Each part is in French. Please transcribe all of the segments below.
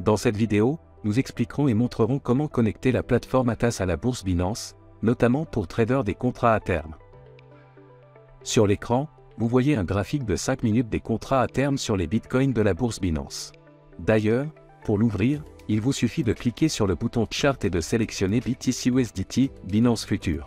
Dans cette vidéo, nous expliquerons et montrerons comment connecter la plateforme Atas à la bourse Binance, notamment pour traders des contrats à terme. Sur l'écran, vous voyez un graphique de 5 minutes des contrats à terme sur les bitcoins de la bourse Binance. D'ailleurs, pour l'ouvrir, il vous suffit de cliquer sur le bouton Chart et de sélectionner BTC/USDT, Binance Future.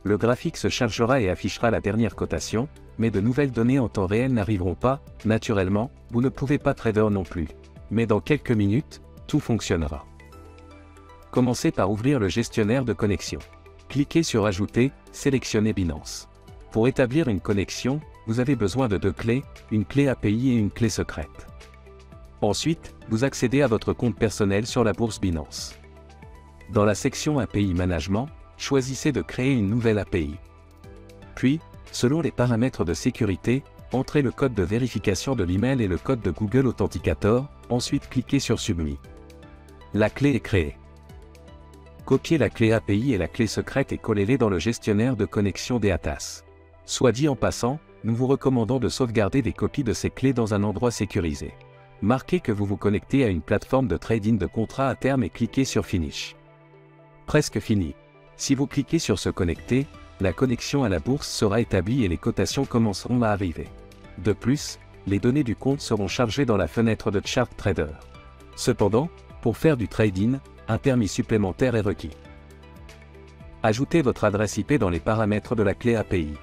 Le graphique se chargera et affichera la dernière cotation, mais de nouvelles données en temps réel n'arriveront pas. Naturellement, vous ne pouvez pas trader non plus. Mais dans quelques minutes, tout fonctionnera. Commencez par ouvrir le gestionnaire de connexion. Cliquez sur Ajouter, sélectionnez Binance. Pour établir une connexion, vous avez besoin de deux clés, une clé API et une clé secrète. Ensuite, vous accédez à votre compte personnel sur la bourse Binance. Dans la section API Management, choisissez de créer une nouvelle API. Puis, selon les paramètres de sécurité, entrez le code de vérification de l'email et le code de Google Authenticator, ensuite cliquez sur Submit. La clé est créée. Copiez la clé API et la clé secrète et collez-les dans le gestionnaire de connexion des Atas. Soit dit en passant, nous vous recommandons de sauvegarder des copies de ces clés dans un endroit sécurisé. Marquez que vous vous connectez à une plateforme de trading de contrats à terme et cliquez sur Finish. Presque fini. Si vous cliquez sur Se connecter, la connexion à la bourse sera établie et les cotations commenceront à arriver. De plus, les données du compte seront chargées dans la fenêtre de Chart Trader. Cependant, pour faire du trading, un permis supplémentaire est requis. Ajoutez votre adresse IP dans les paramètres de la clé API.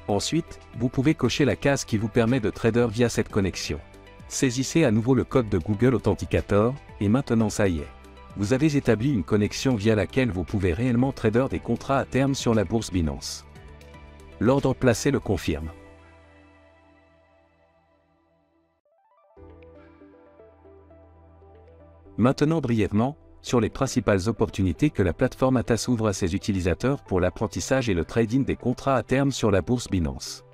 Ensuite, vous pouvez cocher la case qui vous permet de trader via cette connexion. Saisissez à nouveau le code de Google Authenticator, et maintenant ça y est. Vous avez établi une connexion via laquelle vous pouvez réellement trader des contrats à terme sur la bourse Binance. L'ordre placé le confirme. Maintenant brièvement, sur les principales opportunités que la plateforme Atas ouvre à ses utilisateurs pour l'apprentissage et le trading des contrats à terme sur la bourse Binance.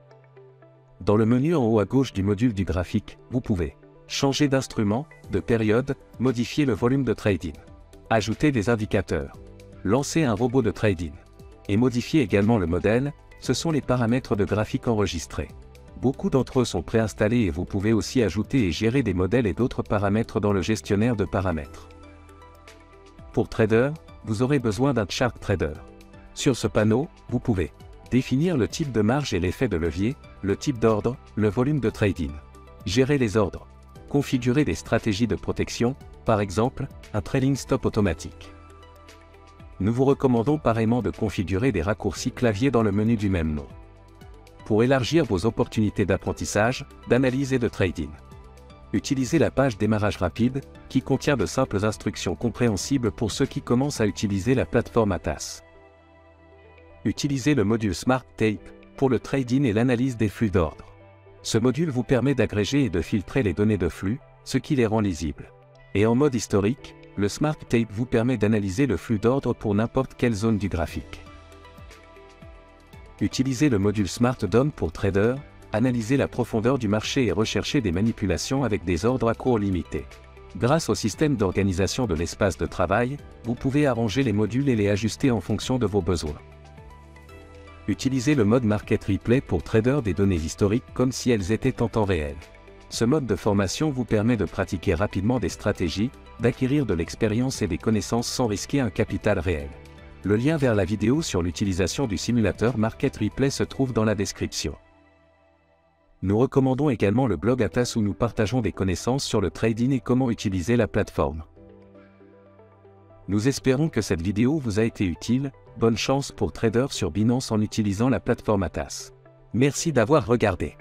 Dans le menu en haut à gauche du module du graphique, vous pouvez changer d'instrument, de période, modifier le volume de trading, ajouter des indicateurs, lancer un robot de trading, et modifier également le modèle. Ce sont les paramètres de graphique enregistrés. Beaucoup d'entre eux sont préinstallés et vous pouvez aussi ajouter et gérer des modèles et d'autres paramètres dans le gestionnaire de paramètres. Pour trader, vous aurez besoin d'un chart trader. Sur ce panneau, vous pouvez définir le type de marge et l'effet de levier, le type d'ordre, le volume de trading, gérer les ordres, configurer des stratégies de protection, par exemple, un trailing stop automatique. Nous vous recommandons pareillement de configurer des raccourcis clavier dans le menu du même nom. Pour élargir vos opportunités d'apprentissage, d'analyse et de trading, utilisez la page démarrage rapide, qui contient de simples instructions compréhensibles pour ceux qui commencent à utiliser la plateforme Atas. Utilisez le module Smart Tape pour le trading et l'analyse des flux d'ordre. Ce module vous permet d'agréger et de filtrer les données de flux, ce qui les rend lisibles. Et en mode historique, le Smart Tape vous permet d'analyser le flux d'ordre pour n'importe quelle zone du graphique. Utilisez le module Smart DOM pour trader, analyser la profondeur du marché et rechercher des manipulations avec des ordres à cours limité. Grâce au système d'organisation de l'espace de travail, vous pouvez arranger les modules et les ajuster en fonction de vos besoins. Utilisez le mode Market Replay pour trader des données historiques comme si elles étaient en temps réel. Ce mode de formation vous permet de pratiquer rapidement des stratégies, d'acquérir de l'expérience et des connaissances sans risquer un capital réel. Le lien vers la vidéo sur l'utilisation du simulateur Market Replay se trouve dans la description. Nous recommandons également le blog Atas où nous partageons des connaissances sur le trading et comment utiliser la plateforme. Nous espérons que cette vidéo vous a été utile. Bonne chance pour trader sur Binance en utilisant la plateforme Atas. Merci d'avoir regardé.